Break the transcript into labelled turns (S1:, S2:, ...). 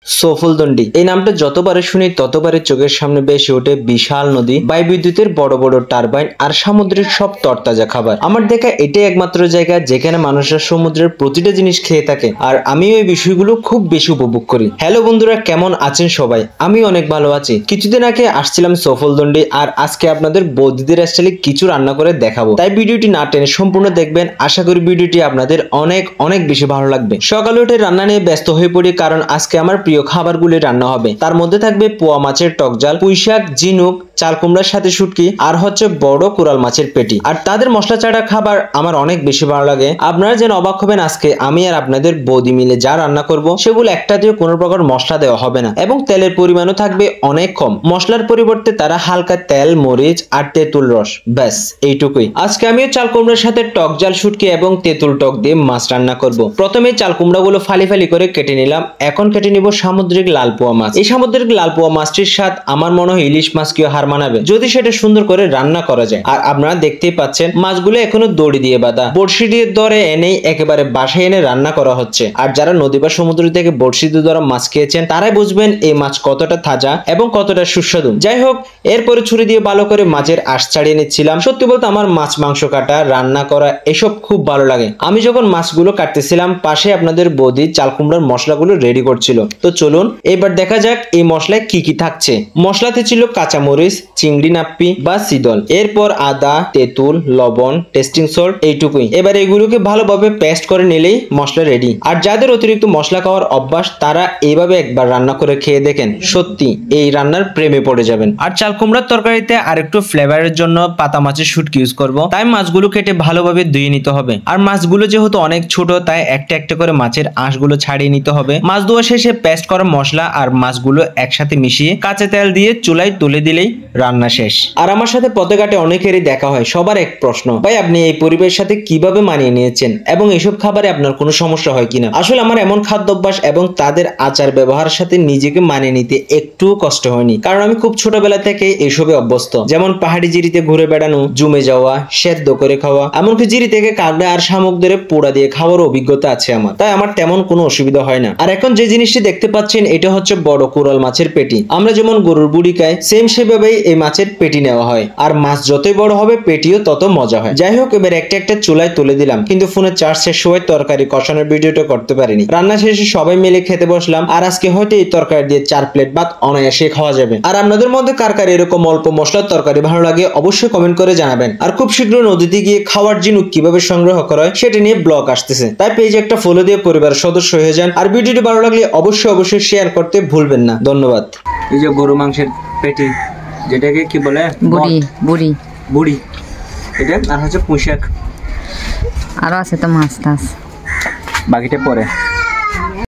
S1: সফলদন্ডি এই নামটা যতবারে শুনি ততবারে চোখের সামনে ভেসে ওঠে বিশাল নদী, বায়ুবিদ্যুতের বড় বড় টারবাইন আর সামুদ্রিক সব তরতাজা খাবার। আমার দেখা এটাই একমাত্র জায়গা যেখানে মানুষরা সমুদ্রের প্রতিটা জিনিস খেয়ে থাকে, আর আমি ওই বিষয়গুলো খুব বেশি উপভোগ করি। হ্যালো বন্ধুরা, কেমন আছেন সবাই? আমি অনেক ভালো আছি। কিছুদিন আগে আসছিলাম সফলদন্ডি, আর আজকে আপনাদের বৌদিদের স্টাইলে কিছু রান্না করে দেখাবো। তাই ভিডিওটি না টেনে সম্পূর্ণ দেখবেন। আশা করি ভিডিওটি আপনাদের অনেক অনেক বেশি ভালো লাগবে। সকালে উঠে রান্না নিয়ে ব্যস্ত হয়ে পড়ি, কারণ আজকে আমার প্রিয় খাবারগুলি রান্না হবে। তার মধ্যে থাকবে পোয়া মাছের টক ঝাল, পুঁইশাক, ঝিনুক, চাল কুমড়ার সাথে শুটকি, আর হচ্ছে বড় কোরাল মাছের পেটি। আর তাদের মশলা চাটা খাবার আমার অনেক বেশি ভালো লাগে। আপনারা যেন অবাক হবেন, আজকে আমি আর আপনাদের বৌদি মিলে যা রান্না করব সেগুলো একটাতেও কোনো প্রকার মশলা দেওয়া হবে না, এবং তেলের পরিমাণও থাকবে অনেক কম। মশলার পরিবর্তে তারা হালকা তেল, মরিচ আর তেঁতুল রস, ব্যাস এইটুকুই। আজকে আমিও চাল কুমড়ার সাথে টক ঝাল, শুটকি এবং তেঁতুল টক দিয়ে মাছ রান্না করব। প্রথমে চাল কুমড়াগুলো ফালি ফালি করে কেটে নিলাম। এখন কেটে নিব সামুদ্রিক লাল পোয়া মাছ। এই সামুদ্রিক লাল পোয়া মাছটির স্বাদ আমার মনে হয় ইলিশ মাছকেও হার মানাবে, যদি সেটা সুন্দর করে রান্না করা যায়। আর আপনারা দেখতেই পাচ্ছেন মাছগুলো এখনো দড়ি দিয়ে বাঁধা, বড়শি দিয়ে ধরে এনেই একেবারে বাসায় এনে রান্না করা হচ্ছে। আর যারা নদী বা সমুদ্র থেকে বড়শি দিয়ে ধরা মাছ খেয়েছেন তারাই বুঝবেন এই মাছ কতটা তাজা এবং কতটা সুস্বাদু। যাই হোক, এরপরে ছুরি দিয়ে ভালো করে মাছের আঁশ ছাড়িয়ে নিচ্ছিলাম। সত্যি বলতে আমার মাছ মাংস কাটা, রান্না করা এসব খুব ভালো লাগে। আমি যখন মাছগুলো কাটতেছিলাম, পাশে আপনাদের বৌদি চাল কুমড়ার মশলাগুলো রেডি করছিল। তো চলুন এবার দেখা যাক এই মশলায় কি কি থাকছে। মশলাতে ছিল কাঁচামরিচ, চিংড়ি নাপ্পি বা সিদল, এরপর আদা, তেঁতুল, লবণ, টেস্টিং সল্ট, এইটুকুই। এবার এগুলোকে ভালোভাবে পেস্ট করে নিলেই মশলা রেডি। আর যাদের অতিরিক্ত মশলা খাওয়ার অভ্যাস তারা এইভাবে একবার রান্না করে খেয়ে দেখেন, সত্যি এই রান্নার প্রেমে পড়ে যাবেন। আর চাল কুমড়ার তরকারিতে আরেকটু ফ্লেভারের জন্য পাতা মাছের শুটকি ইউজ করব, তাই মাছগুলো কেটে ভালোভাবে ধুয়ে নিতে হবে। আর মাছগুলো যেহেতু অনেক ছোট, তাই একটা একটা করে মাছের আঁশগুলো ছাড়িয়ে নিতে হবে। মাছ ধোয়া শেষে পেস্ট করা মশলা আর মাছগুলো একসাথে মিশিয়ে কাঁচা তেল দিয়ে চুলায় তুলে দিলেই রান্না শেষ। আর আমার সাথে পথে ঘাটে অনেকেরই দেখা হয়, সবার এক প্রশ্ন, ভাই আপনি এই পরিবেশের সাথে কিভাবে মানিয়ে নিয়েছেন এবং এইসব খাবারে আপনার কোনো সমস্যা হয় কিনা? আসলে আমার এমন খাদ্যাভ্যাস এবং তাদের আচার ব্যবহারের সাথে নিজেকে মানিয়ে নিতে একটুও কষ্ট হয়নি, কারণ আমি খুব ছোটবেলা থেকে এইসবে অভ্যস্ত। যেমন পাহাড়ি জিরিতে ঘুরে বেড়ানো, জমে যাওয়া, সেদ্ধ করে খাওয়া, এমনকি জিরি থেকে কাঁকড়া আর শামুক ধরে পোড়া দিয়ে খাওয়ার অভিজ্ঞতা আছে আমার, তাই আমার তেমন কোনো অসুবিধা হয় না। আর এখন যে জিনিসটি দেখতে পাচ্ছেন এটা হচ্ছে বড় কোরাল মাছের পেটি। আমরা যেমন গরুর বুড়ি খাই, সেম সেভাবেই এই মাছের পেটি নেওয়া হয়। আর মাছ যতই বড় হবে পেটিও তত মজা হয়। যাই হোক, এবার একটা একটা চুলায় তুলে দিলাম, কিন্তু ফোনে চার্জ শেষ হয়ে তরকারি কষানোর ভিডিওটা করতে পারিনি। রান্না শেষে সবাই মিলে খেতে বসলাম, আর আজকে হয়তো এই তরকারি দিয়ে 4 প্লেট ভাত অনায়াসে খাওয়া যাবে। আর আপনাদের মধ্যে কার কার এরকম অল্প মশলার তরকারি ভালো লাগে অবশ্যই কমেন্ট করে জানাবেন। আর খুব শীঘ্র নদীতে গিয়ে খাওয়ার ঝিনুক কিভাবে সংগ্রহ করা হয় সেটা নিয়ে ব্লগ আসতেছে, তাই পেজে একটা ফলো দিয়ে পরিবারের সদস্য হয়ে যান। আর ভিডিওটি ভালো লাগলে অবশ্যই শেয়ার করতে ভুলবেন না। ধন্যবাদ। এই যে গরু মাংসের পেটি, যেটাকে কি বলে, বুড়ি বুড়ি, এটা আর হচ্ছে পুঁইশাক,
S2: আরো আছে তো মাছ টাছ,
S1: বাকিটা পরে।